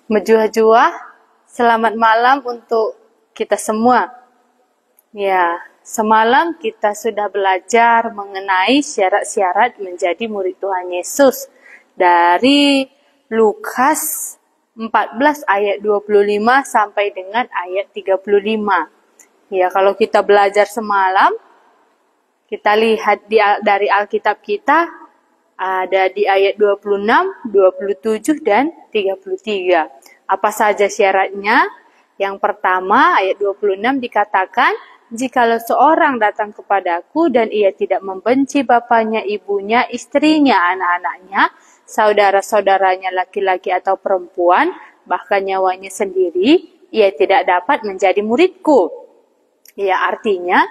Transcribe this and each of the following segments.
Menjua-jua, selamat malam untuk kita semua. Ya, semalam kita sudah belajar mengenai syarat-syarat menjadi murid Tuhan Yesus dari Lukas 14 ayat 25 sampai dengan ayat 35. Ya, kalau kita belajar semalam, kita lihat dari Alkitab kita ada di ayat 26, 27, dan 33. Apa saja syaratnya? Yang pertama, ayat 26 dikatakan, jikalau seorang datang kepadaku dan ia tidak membenci bapaknya, ibunya, istrinya, anak-anaknya, saudara-saudaranya laki-laki atau perempuan, bahkan nyawanya sendiri, ia tidak dapat menjadi muridku. Ya, artinya,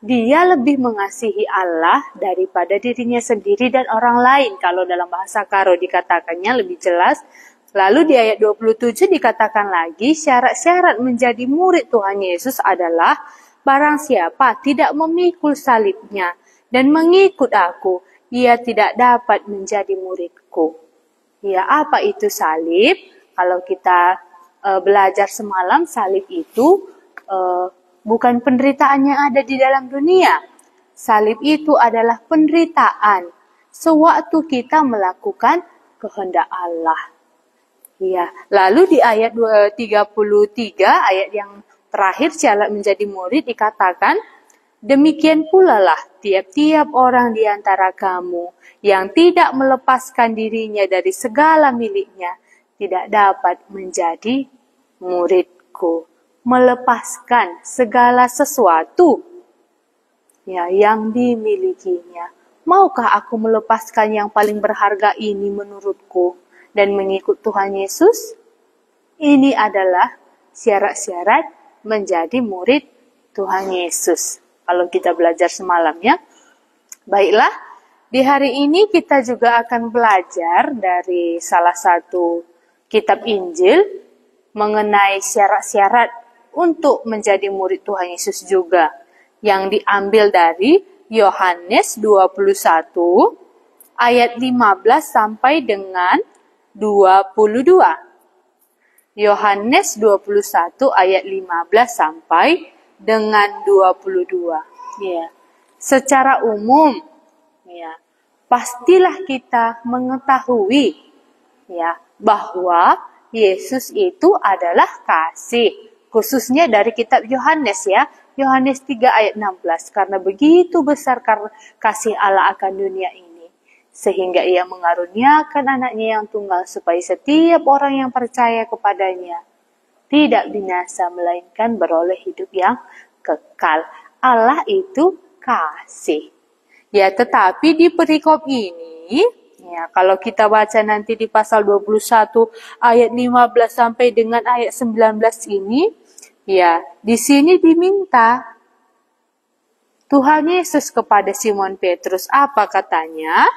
dia lebih mengasihi Allah daripada dirinya sendiri dan orang lain. Kalau dalam bahasa Karo dikatakannya lebih jelas. Lalu di ayat 27 dikatakan lagi, syarat-syarat menjadi murid Tuhan Yesus adalah, barang siapa tidak memikul salibnya dan mengikut aku, ia tidak dapat menjadi muridku. Ya, apa itu salib? Kalau kita belajar semalam, salib itu bukan penderitaan yang ada di dalam dunia. Salib itu adalah penderitaan sewaktu kita melakukan kehendak Allah. Ya, lalu di ayat 33, ayat yang terakhir syarat menjadi murid dikatakan, demikian pula lah tiap-tiap orang di antara kamu yang tidak melepaskan dirinya dari segala miliknya tidak dapat menjadi muridku. Melepaskan segala sesuatu ya yang dimilikinya. Maukah aku melepaskan yang paling berharga ini menurutku dan mengikut Tuhan Yesus? Ini adalah syarat-syarat menjadi murid Tuhan Yesus. Kalau kita belajar semalam ya. Baiklah, di hari ini kita juga akan belajar dari salah satu kitab Injil mengenai syarat-syarat untuk menjadi murid Tuhan Yesus juga. Yang diambil dari Yohanes 21 ayat 15 sampai dengan 22. Yohanes 21 ayat 15 sampai dengan 22. Ya. Secara umum, ya, pastilah kita mengetahui ya bahwa Yesus itu adalah kasih. Khususnya dari kitab Yohanes ya. Yohanes 3 ayat 16. Karena begitu besar kasih Allah akan dunia ini, sehingga ia mengaruniakan anaknya yang tunggal supaya setiap orang yang percaya kepadanya tidak binasa melainkan beroleh hidup yang kekal. Allah itu kasih. Ya, tetapi di perikop ini, ya, kalau kita baca nanti di pasal 21 ayat 15 sampai dengan ayat 19 ini, ya, di sini diminta Tuhan Yesus kepada Simon Petrus. Apa katanya?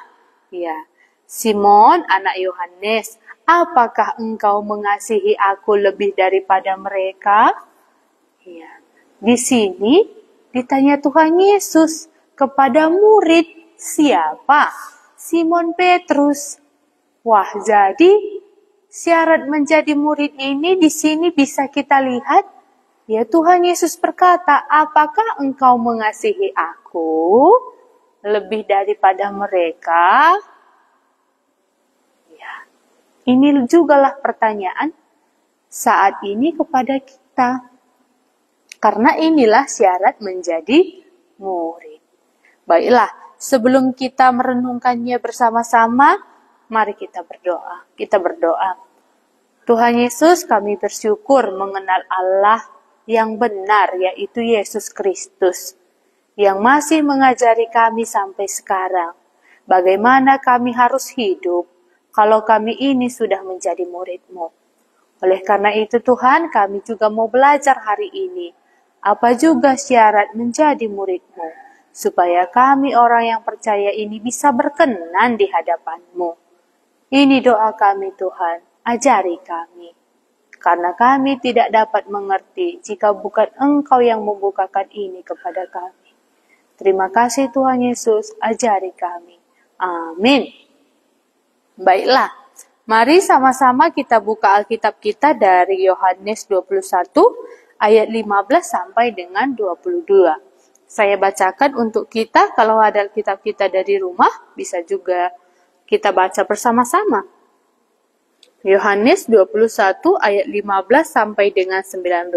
Ya, Simon, anak Yohanes, apakah engkau mengasihi aku lebih daripada mereka? Ya, di sini ditanya Tuhan Yesus kepada murid siapa? Simon Petrus. Wah, jadi syarat menjadi murid ini di sini bisa kita lihat. Ya, Tuhan Yesus berkata, apakah engkau mengasihi aku lebih daripada mereka? Ya, ini jugalah pertanyaan saat ini kepada kita. Karena inilah syarat menjadi murid. Baiklah, sebelum kita merenungkannya bersama-sama, mari kita berdoa. Kita berdoa. Tuhan Yesus, kami bersyukur mengenal Allah yang benar, yaitu Yesus Kristus, yang masih mengajari kami sampai sekarang bagaimana kami harus hidup kalau kami ini sudah menjadi murid-Mu. Oleh karena itu Tuhan, kami juga mau belajar hari ini apa juga syarat menjadi murid-Mu, supaya kami orang yang percaya ini bisa berkenan di hadapan-Mu. Ini doa kami Tuhan, ajari kami. Karena kami tidak dapat mengerti jika bukan Engkau yang membukakan ini kepada kami. Terima kasih Tuhan Yesus, ajari kami. Amin. Baiklah, Mari sama-sama kita buka Alkitab kita dari Yohanes 21 ayat 15 sampai dengan 22. Saya bacakan untuk kita, kalau ada Alkitab kita dari rumah, bisa juga kita baca bersama-sama. Yohanes 21 ayat 15 sampai dengan 19.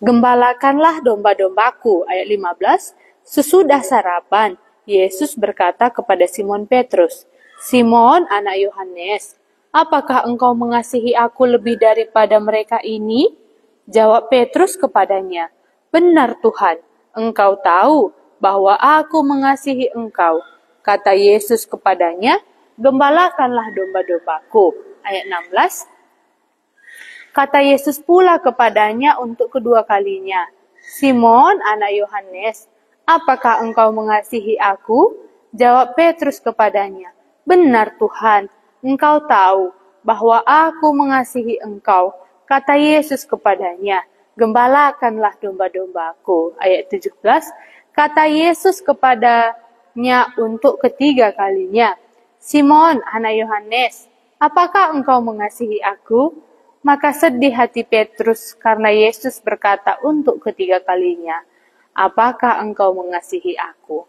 Gembalakanlah domba-dombaku, ayat 15. Sesudah sarapan, Yesus berkata kepada Simon Petrus, Simon, anak Yohanes, apakah engkau mengasihi aku lebih daripada mereka ini? Jawab Petrus kepadanya, benar Tuhan, engkau tahu bahwa aku mengasihi engkau. Kata Yesus kepadanya, gembalakanlah domba-dombaku. Ayat 16. Kata Yesus pula kepadanya untuk kedua kalinya, Simon, anak Yohanes, apakah engkau mengasihi aku? Jawab Petrus kepadanya, benar Tuhan, engkau tahu bahwa aku mengasihi engkau. Kata Yesus kepadanya, gembalakanlah domba-dombaku. Ayat 17, kata Yesus kepadanya untuk ketiga kalinya, Simon, anak Yohanes, apakah engkau mengasihi aku? Maka sedih hati Petrus karena Yesus berkata untuk ketiga kalinya, apakah engkau mengasihi aku?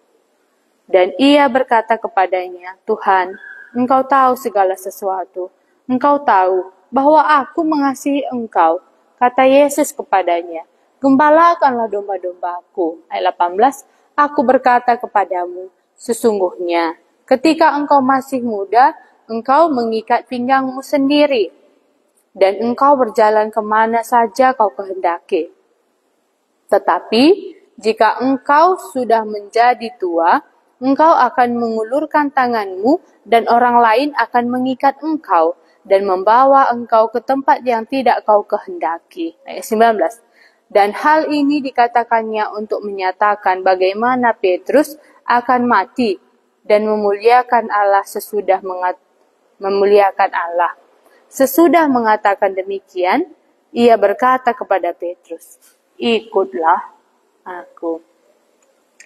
Dan ia berkata kepadanya, Tuhan, engkau tahu segala sesuatu. Engkau tahu bahwa aku mengasihi engkau. Kata Yesus kepadanya, gembalakanlah domba-dombaku. Ayat 18, aku berkata kepadamu, sesungguhnya ketika engkau masih muda, engkau mengikat pinggangmu sendiri, dan engkau berjalan kemana saja kau kehendaki. Tetapi jika engkau sudah menjadi tua, engkau akan mengulurkan tanganmu dan orang lain akan mengikat engkau dan membawa engkau ke tempat yang tidak kau kehendaki. Ayat 19. Dan hal ini dikatakannya untuk menyatakan bagaimana Petrus akan mati dan memuliakan Allah Sesudah mengatakan demikian, ia berkata kepada Petrus, ikutlah aku.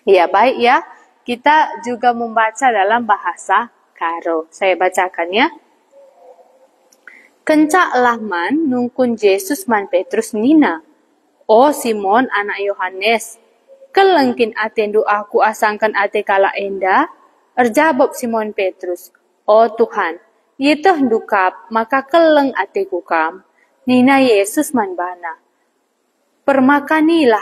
Ya baik ya. Kita juga membaca dalam bahasa Karo. Saya bacakan ya. Kencaklah man nungkun Yesus man Petrus nina. O Simon anak Yohanes, kelengkin atendu aku asangkan ate kala enda. Erjawab Simon Petrus, O Tuhan, yitoh ndukap maka keleng ate kukam. Nina Yesus man bana. Permakanilah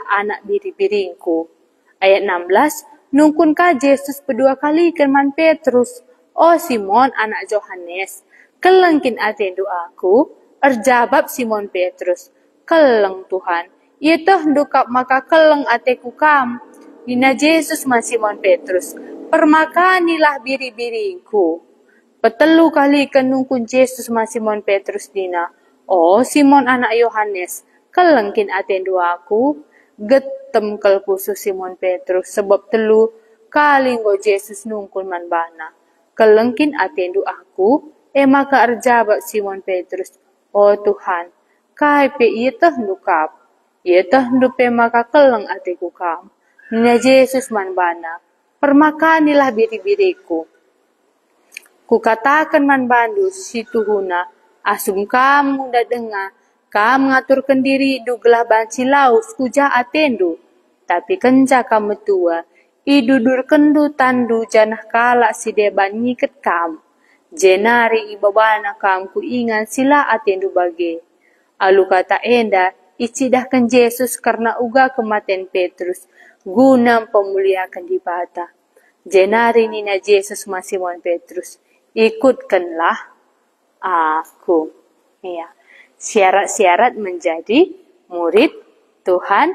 anak biri-biringku. Ayat 16, nungkunkah Yesus kedua kali keman Petrus, O Simon anak Yohanes, kelengkin atendu aku? Erjawab Simon Petrus, keleng Tuhan, yetoh ndukap maka keleng ateku kam. Nina Yesus man Simon Petrus, permakanilah biri-biringku. Petelu kali kenungkun Yesus man Simon Petrus dina, O Simon anak Yohanes, kelengkin atendu aku? Getem kelpusu Simon Petrus sebab telu kali ngo Yesus nungkun man bana. Kelengkin atendu aku, maka erjawab Simon Petrus, O Tuhan, kaipe ietah ndukap. Ietah ndupe maka keleng ateku kam. Nina Yesus man bana, permakanilah biri-biriku. Kukatakan man bandu si Tuhuna, asum kamu nda dengar, kam ngaturkan diri duglah banci laus kuja atendu. Tapi kenca kamu tua, idudur kendu tandu janah kala si deban nyiket kam. Jenari ibabana kam ku ingan sila atendu bage. Alu kata enda, icidahkan Yesus karena uga kematian Petrus, guna pemuliakan di bata. Jenari nina Yesus masih Simon Petrus, ikutkanlah aku. Iya. Syarat-syarat menjadi murid Tuhan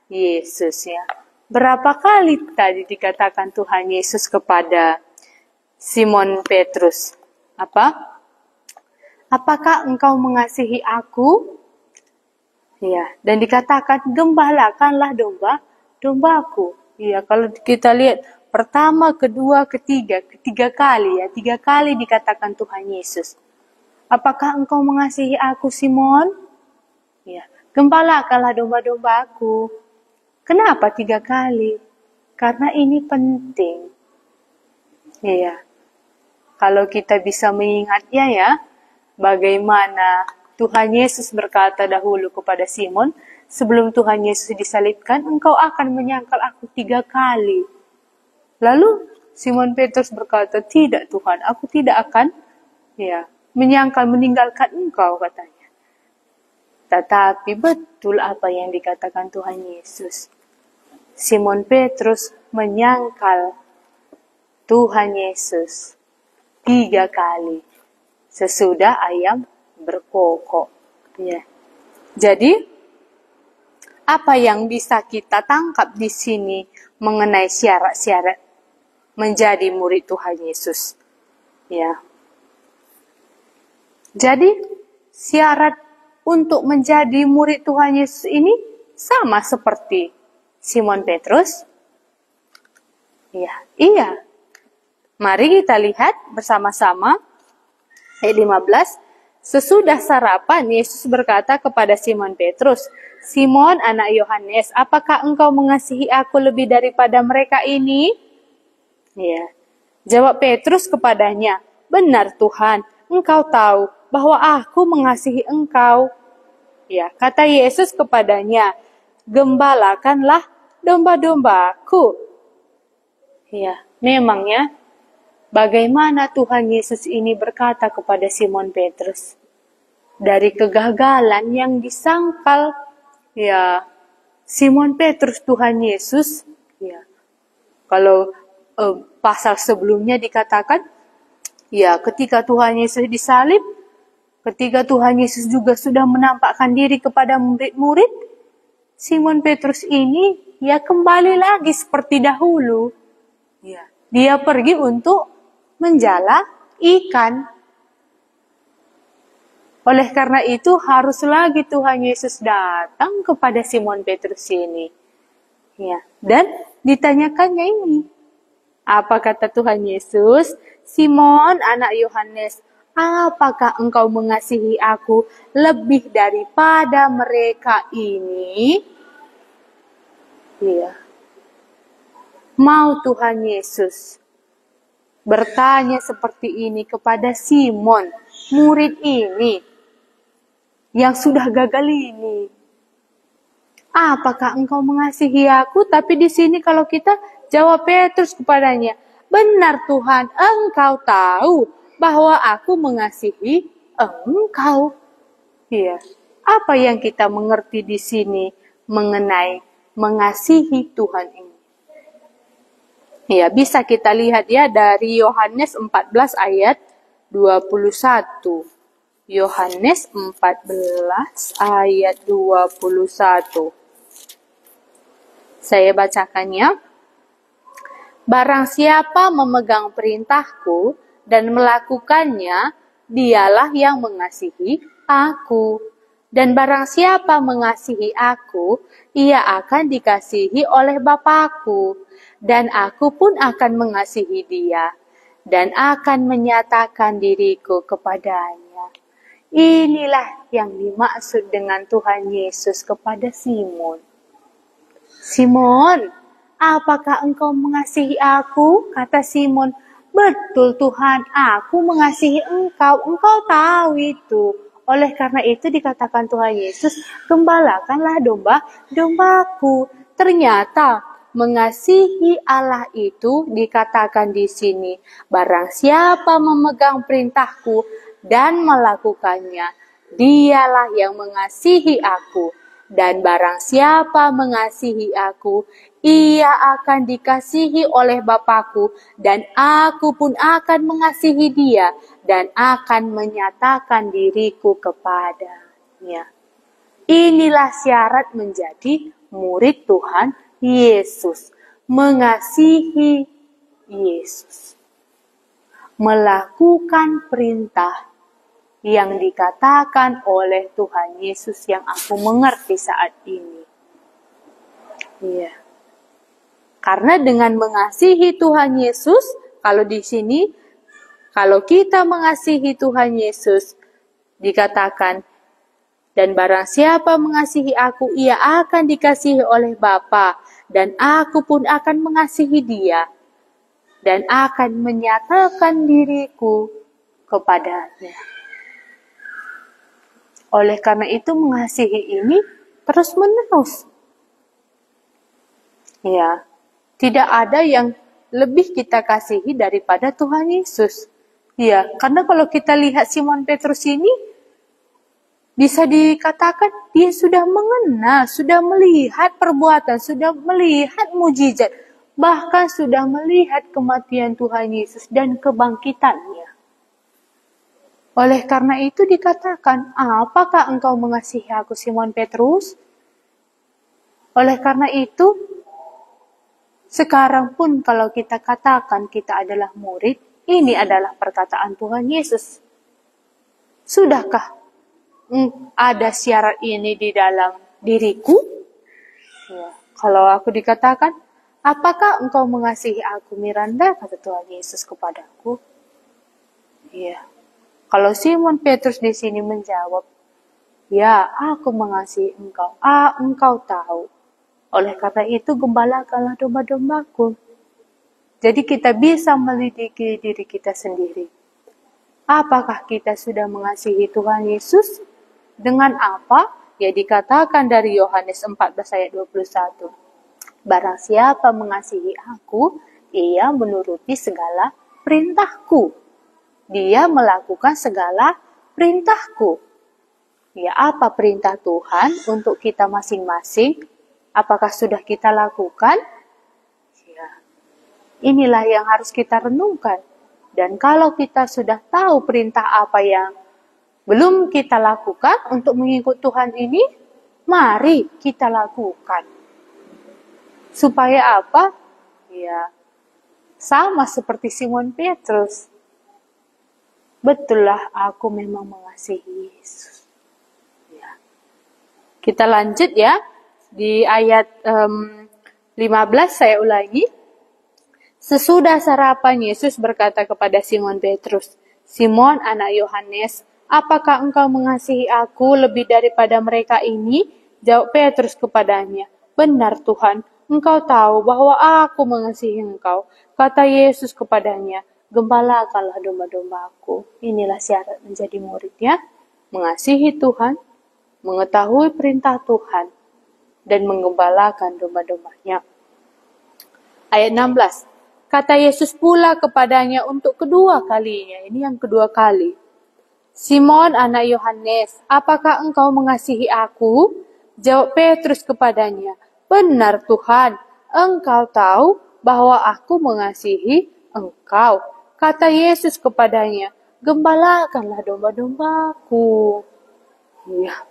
Yesus ya. Berapa kali tadi dikatakan Tuhan Yesus kepada Simon Petrus? Apakah engkau mengasihi aku? Ya, dan dikatakan gembalakanlah domba-dombaku. Ya, kalau kita lihat pertama, kedua, ketiga kali ya, 3 kali dikatakan Tuhan Yesus. Apakah engkau mengasihi aku, Simon? Ya, gembalakanlah domba-dombaku. Kenapa 3 kali? Karena ini penting. Ya. Kalau kita bisa mengingatnya ya, bagaimana Tuhan Yesus berkata dahulu kepada Simon, sebelum Tuhan Yesus disalibkan, engkau akan menyangkal aku 3 kali. Lalu Simon Petrus berkata, tidak Tuhan, aku tidak akan menyangkal meninggalkan engkau, katanya. Tetapi betul apa yang dikatakan Tuhan Yesus. Simon Petrus menyangkal Tuhan Yesus 3 kali sesudah ayam berkokok. Ya. Jadi, apa yang bisa kita tangkap di sini mengenai syarat-syarat menjadi murid Tuhan Yesus? Ya. Jadi, syarat untuk menjadi murid Tuhan Yesus ini sama seperti Simon Petrus. Iya. Mari kita lihat bersama-sama ayat 15. Sesudah sarapan, Yesus berkata kepada Simon Petrus, Simon anak Yohanes, apakah engkau mengasihi aku lebih daripada mereka ini? Ya. Jawab Petrus kepadanya, benar Tuhan, engkau tahu bahwa aku mengasihi engkau. Ya, kata Yesus kepadanya, gembalakanlah domba-dombaku. Ya, memangnya bagaimana Tuhan Yesus ini berkata kepada Simon Petrus? Dari kegagalan yang disangkal, Simon Petrus Tuhan Yesus, kalau pasal sebelumnya dikatakan, ketika Tuhan Yesus disalib, ketika Tuhan Yesus juga sudah menampakkan diri kepada murid-murid, Simon Petrus ini kembali lagi seperti dahulu. Dia pergi untuk menjala ikan. Oleh karena itu harus lagi Tuhan Yesus datang kepada Simon Petrus ini. Dan ditanyakannya ini. Apa kata Tuhan Yesus? Simon anak Yohanes, apakah engkau mengasihi aku lebih daripada mereka ini? Mau Tuhan Yesus bertanya seperti ini kepada Simon, murid ini, yang sudah gagal ini. Apakah engkau mengasihi aku? Tapi di sini kalau kita jawab Petrus kepadanya, benar Tuhan, engkau tahu bahwa aku mengasihi engkau. Apa yang kita mengerti di sini mengenai mengasihi Tuhan ini? Bisa kita lihat dari Yohanes 14 ayat 21. Yohanes 14 ayat 21. Saya bacakannya. Barang siapa memegang perintahku dan melakukannya, dialah yang mengasihi aku. Dan barang siapa mengasihi aku, ia akan dikasihi oleh Bapa-Ku. Dan aku pun akan mengasihi dia, dan akan menyatakan diriku kepadanya. Inilah yang dimaksud dengan Tuhan Yesus kepada Simon. Simon, apakah engkau mengasihi aku? Kata Simon, betul Tuhan, aku mengasihi engkau. Engkau tahu itu. Oleh karena itu dikatakan Tuhan Yesus, gembalakanlah domba-dombaku. Ternyata mengasihi Allah itu dikatakan di sini, barang siapa memegang perintahku dan melakukannya, dialah yang mengasihi aku. Dan barang siapa mengasihi aku, ia akan dikasihi oleh Bapa-Ku, dan aku pun akan mengasihi dia, dan akan menyatakan diriku kepadanya. Inilah syarat menjadi murid Tuhan Yesus. Mengasihi Yesus. Melakukan perintah yang dikatakan oleh Tuhan Yesus yang aku mengerti saat ini. Karena dengan mengasihi Tuhan Yesus, kalau di sini, kalau kita mengasihi Tuhan Yesus, dikatakan, dan barang siapa mengasihi aku, ia akan dikasihi oleh Bapa, dan aku pun akan mengasihi dia. dan akan menyatakan diriku kepadanya. Oleh karena itu mengasihi ini terus-menerus. Ya, tidak ada yang lebih kita kasihi daripada Tuhan Yesus. Ya, karena kalau kita lihat Simon Petrus ini, bisa dikatakan dia sudah mengenal, sudah melihat perbuatan, sudah melihat mujizat, bahkan sudah melihat kematian Tuhan Yesus dan kebangkitannya. Oleh karena itu dikatakan, apakah engkau mengasihi aku, Simon Petrus? Oleh karena itu, sekarang pun kalau kita katakan kita adalah murid, ini adalah perkataan Tuhan Yesus. Sudahkah ada syarat ini di dalam diriku? Ya, kalau aku dikatakan, apakah engkau mengasihi aku, Miranda? Kata Tuhan Yesus kepadaku. Ya. Kalau Simon Petrus di sini menjawab, ya, aku mengasihi engkau. Engkau tahu. Oleh karena itu, gembalakanlah domba-dombaku. Jadi kita bisa melidiki diri kita sendiri. Apakah kita sudah mengasihi Tuhan Yesus? Dengan apa? Ya dikatakan dari Yohanes 14 ayat 21. Barang siapa mengasihi aku, ia menuruti segala perintahku. Dia melakukan segala perintahku. Ya, apa perintah Tuhan untuk kita masing-masing? Apakah sudah kita lakukan? Ya, inilah yang harus kita renungkan. Dan kalau kita sudah tahu perintah apa yang belum kita lakukan untuk mengikut Tuhan ini, mari kita lakukan. Supaya apa? Ya, sama seperti Simon Petrus. Betullah aku memang mengasihi Yesus. Ya. Kita lanjut ya. Di ayat 15 saya ulangi. Sesudah sarapan Yesus berkata kepada Simon Petrus, Simon anak Yohanes, apakah engkau mengasihi aku lebih daripada mereka ini? Jawab Petrus kepadanya, benar Tuhan, engkau tahu bahwa aku mengasihi engkau. Kata Yesus kepadanya, gembalakanlah domba-dombaku. Inilah syarat menjadi muridnya, mengasihi Tuhan, mengetahui perintah Tuhan, dan menggembalakan domba-dombanya. Ayat 16. Kata Yesus pula kepadanya untuk kedua kalinya. Ini yang kedua kali. Simon anak Yohanes, apakah engkau mengasihi aku? Jawab Petrus kepadanya, benar Tuhan, engkau tahu bahwa aku mengasihi engkau. Kata Yesus kepadanya, gembalakanlah domba-dombaku. Ya,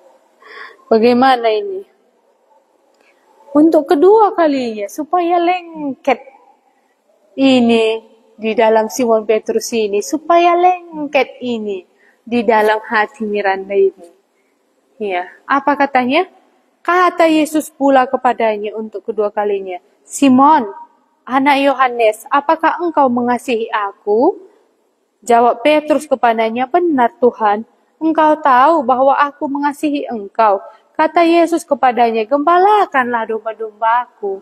bagaimana ini? Untuk kedua kalinya, supaya lengket ini di dalam Simon Petrus ini, supaya lengket ini di dalam hati Miranda ini. Ya, apa katanya? Kata Yesus pula kepadanya untuk kedua kalinya, Simon, anak Yohanes, apakah engkau mengasihi aku? Jawab Petrus kepadanya, benar Tuhan, engkau tahu bahwa aku mengasihi engkau. Kata Yesus kepadanya, gembalakanlah domba-dombaku.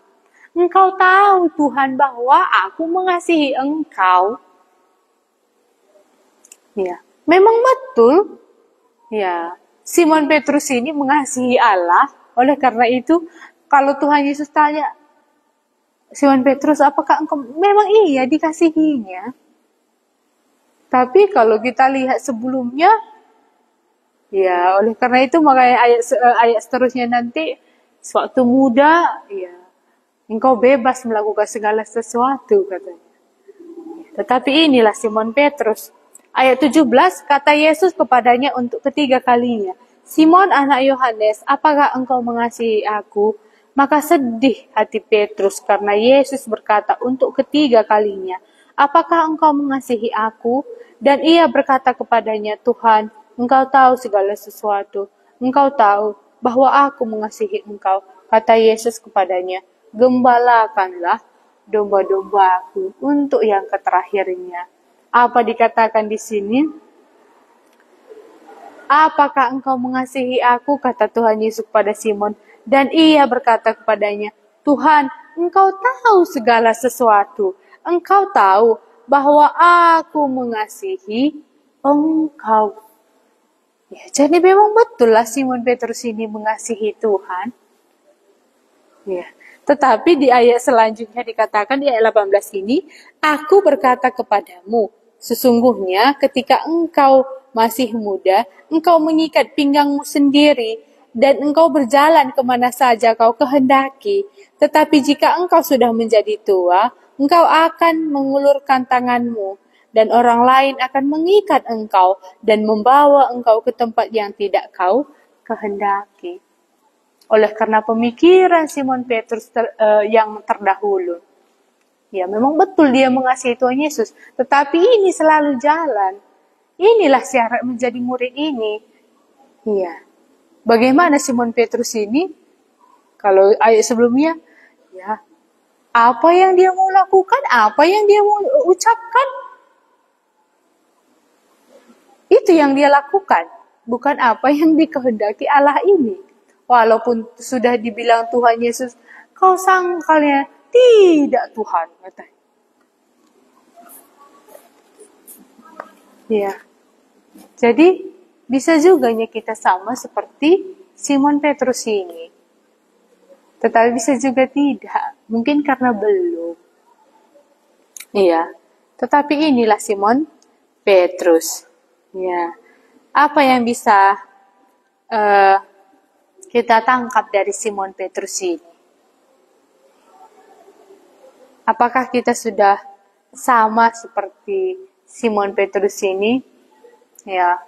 Engkau tahu Tuhan bahwa aku mengasihi engkau. Ya, memang betul. Ya, Simon Petrus ini mengasihi Allah. Oleh karena itu, kalau Tuhan Yesus tanya, Simon Petrus, apakah engkau memang iya dikasihinya? Tapi kalau kita lihat sebelumnya, ya oleh karena itu makanya ayat seterusnya nanti, sewaktu muda, ya engkau bebas melakukan segala sesuatu katanya. Tetapi inilah Simon Petrus. Ayat 17, kata Yesus kepadanya untuk ketiga kalinya, Simon anak Yohanes, apakah engkau mengasihi aku? Maka sedih hati Petrus karena Yesus berkata untuk ketiga kalinya, apakah engkau mengasihi aku? Dan ia berkata kepadanya, Tuhan, engkau tahu segala sesuatu. Engkau tahu bahwa aku mengasihi engkau. Kata Yesus kepadanya, gembalakanlah domba-dombaku untuk yang keterakhirnya. Apa dikatakan di sini? Apakah engkau mengasihi aku? Kata Tuhan Yesus pada Simon. Dan ia berkata kepadanya, Tuhan, engkau tahu segala sesuatu. engkau tahu bahwa aku mengasihi engkau. Ya, jadi memang betul lah Simon Petrus ini mengasihi Tuhan. Ya. Tetapi di ayat selanjutnya dikatakan di ayat 18 ini, aku berkata kepadamu, sesungguhnya ketika engkau masih muda, engkau mengikat pinggangmu sendiri, dan engkau berjalan kemana saja kau kehendaki. Tetapi jika engkau sudah menjadi tua, engkau akan mengulurkan tanganmu, dan orang lain akan mengikat engkau, dan membawa engkau ke tempat yang tidak kau kehendaki. Oleh karena pemikiran Simon Petrus yang terdahulu. Ya, memang betul dia mengasihi Tuhan Yesus. Tetapi ini selalu jalan. Inilah syarat menjadi murid ini. Iya. Bagaimana Simon Petrus ini? Kalau ayat sebelumnya, ya, apa yang dia mau lakukan, apa yang dia mau ucapkan, itu yang dia lakukan. Bukan apa yang dikehendaki Allah ini. Walaupun sudah dibilang Tuhan Yesus, kau sangkalnya tidak Tuhan, katanya. Ya. Jadi bisa juga kita sama seperti Simon Petrus ini. Tetapi bisa juga tidak, mungkin karena belum. Iya. Tetapi inilah Simon Petrus. Ya. Apa yang bisa kita tangkap dari Simon Petrus ini? Apakah kita sudah sama seperti Simon Petrus ini? Ya,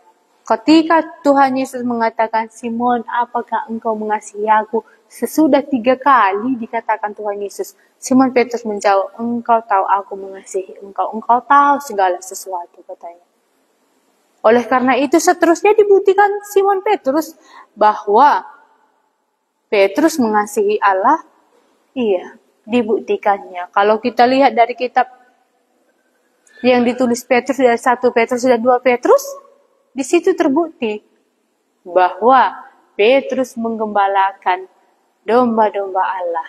ketika Tuhan Yesus mengatakan, Simon, apakah engkau mengasihi aku? Sesudah 3 kali dikatakan Tuhan Yesus, Simon Petrus menjawab, engkau tahu aku mengasihi engkau. Engkau tahu segala sesuatu, katanya. Oleh karena itu seterusnya dibuktikan Simon Petrus bahwa Petrus mengasihi Allah. Iya, dibuktikannya. Kalau kita lihat dari kitab yang ditulis Petrus dari 1 Petrus dan 2 Petrus, di situ terbukti bahwa Petrus menggembalakan domba-domba Allah.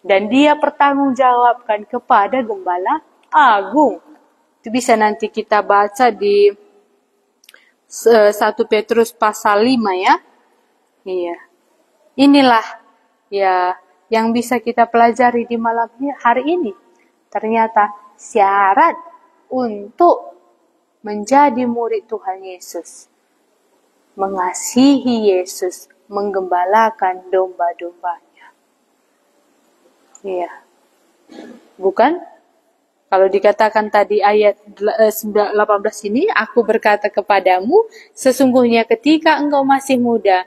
Dan dia bertanggungjawabkan kepada gembala agung. Itu bisa nanti kita baca di 1 Petrus pasal 5 ya. Iya. Inilah ya yang bisa kita pelajari di malam hari ini. Ternyata syarat untuk menjadi murid Tuhan Yesus, mengasihi Yesus, menggembalakan domba-dombanya. Iya. Bukan? Kalau dikatakan tadi ayat 18 ini, aku berkata kepadamu, sesungguhnya ketika engkau masih muda,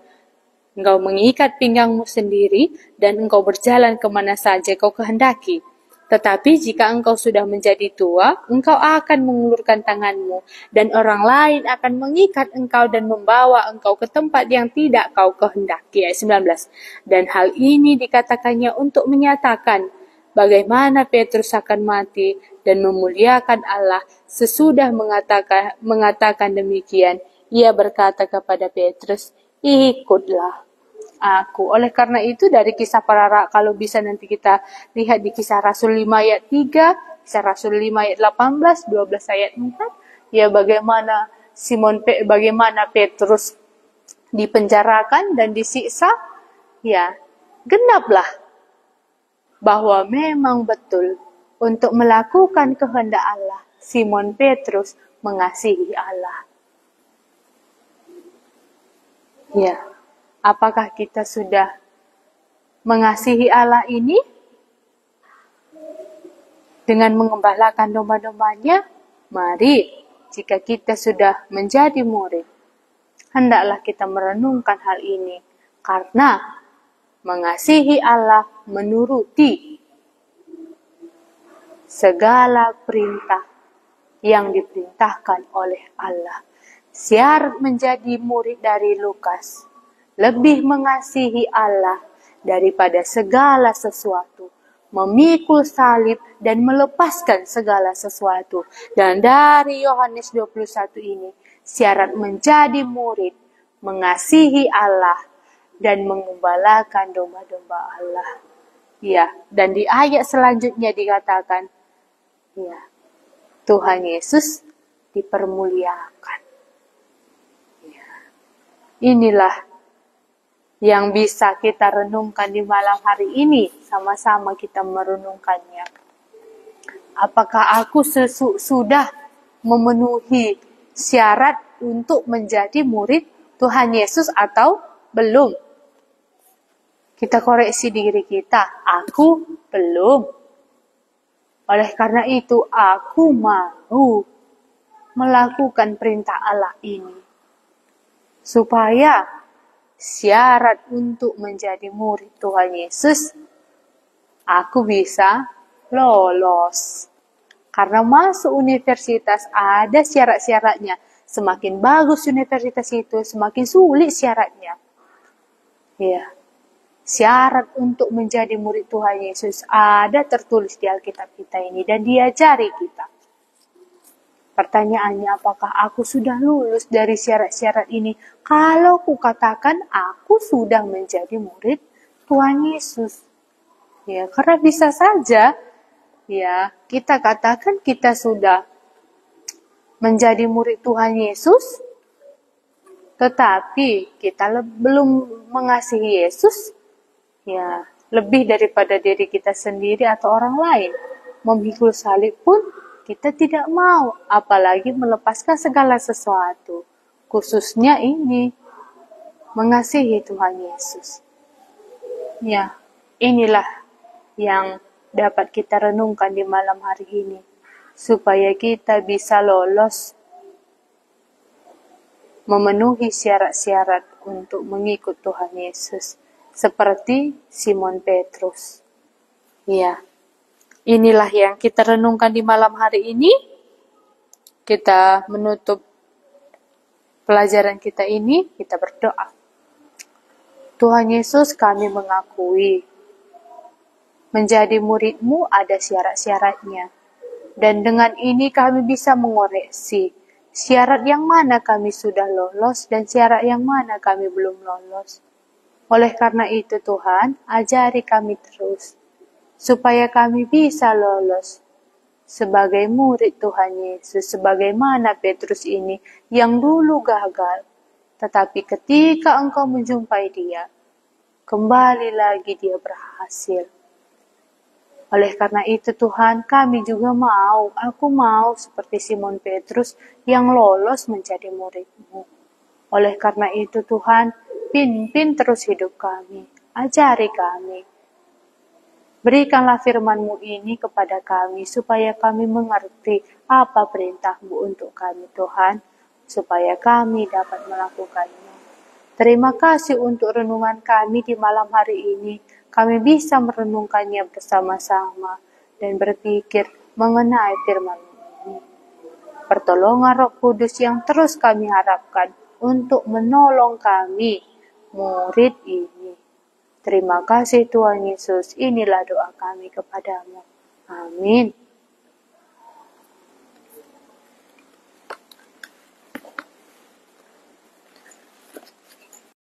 engkau mengikat pinggangmu sendiri, dan engkau berjalan kemana saja kau kehendaki. Tetapi jika engkau sudah menjadi tua, engkau akan mengulurkan tanganmu, dan orang lain akan mengikat engkau dan membawa engkau ke tempat yang tidak kau kehendaki. Ayat 19. Dan hal ini dikatakannya untuk menyatakan bagaimana Petrus akan mati dan memuliakan Allah. Sesudah mengatakan demikian, ia berkata kepada Petrus, ikutlah aku. Oleh karena itu dari kisah para kalau bisa nanti kita lihat di kisah Rasul 5 ayat 3, kisah Rasul 5 ayat 18, 12 ayat 4, ya bagaimana bagaimana Petrus dipenjarakan dan disiksa, ya genaplah bahwa memang betul untuk melakukan kehendak Allah, Simon Petrus mengasihi Allah. Ya. Apakah kita sudah mengasihi Allah ini dengan mengembalakan domba-dombanya? Mari, jika kita sudah menjadi murid, hendaklah kita merenungkan hal ini. Karena mengasihi Allah menuruti segala perintah yang diperintahkan oleh Allah. Syarat menjadi murid dari Lukas, lebih mengasihi Allah daripada segala sesuatu, memikul salib dan melepaskan segala sesuatu. Dan dari Yohanes 21 ini, syarat menjadi murid, mengasihi Allah dan mengembalakan domba-domba Allah. Ya, dan di ayat selanjutnya dikatakan, Ya, Tuhan Yesus dipermuliakan. Ya. Inilah yang bisa kita renungkan di malam hari ini. Sama-sama kita merenungkannya. Apakah aku sudah memenuhi syarat untuk menjadi murid Tuhan Yesus atau belum? Kita koreksi diri kita. Aku belum. Oleh karena itu, aku mau melakukan perintah Allah ini. Supaya syarat untuk menjadi murid Tuhan Yesus, aku bisa lolos. Karena masuk universitas ada syarat-syaratnya. Semakin bagus universitas itu, semakin sulit syaratnya. Ya. Syarat untuk menjadi murid Tuhan Yesus ada tertulis di Alkitab kita ini dan diajari kita. Pertanyaannya, apakah aku sudah lulus dari syarat-syarat ini? Kalau ku katakan aku sudah menjadi murid Tuhan Yesus. Ya, karena bisa saja ya, kita katakan kita sudah menjadi murid Tuhan Yesus, tetapi kita belum mengasihi Yesus, ya, lebih daripada diri kita sendiri atau orang lain. Memikul salib pun kita tidak mau, apalagi melepaskan segala sesuatu. Khususnya ini, mengasihi Tuhan Yesus. Ya, inilah yang dapat kita renungkan di malam hari ini. Supaya kita bisa lolos memenuhi syarat-syarat untuk mengikut Tuhan Yesus. Seperti Simon Petrus. Ya, inilah yang kita renungkan di malam hari ini. Kita menutup pelajaran kita ini, kita berdoa. Tuhan Yesus, kami mengakui menjadi murid-Mu ada syarat-syaratnya. Dan dengan ini kami bisa mengoreksi syarat yang mana kami sudah lolos dan syarat yang mana kami belum lolos. Oleh karena itu Tuhan, ajari kami terus, supaya kami bisa lolos sebagai murid Tuhan Yesus, sebagaimana Petrus ini yang dulu gagal, tetapi ketika Engkau menjumpai dia, kembali lagi dia berhasil. Oleh karena itu Tuhan, kami juga aku mau seperti Simon Petrus yang lolos menjadi murid-Mu. Oleh karena itu Tuhan, pimpin terus hidup kami, ajari kami. Berikanlah firman-Mu ini kepada kami, supaya kami mengerti apa perintah-Mu untuk kami Tuhan, supaya kami dapat melakukannya. Terima kasih untuk renungan kami di malam hari ini. Kami bisa merenungkannya bersama-sama dan berpikir mengenai firman-Mu ini. Pertolongan Roh Kudus yang terus kami harapkan untuk menolong kami, murid ini. Terima kasih Tuhan Yesus, inilah doa kami kepadamu. Amin.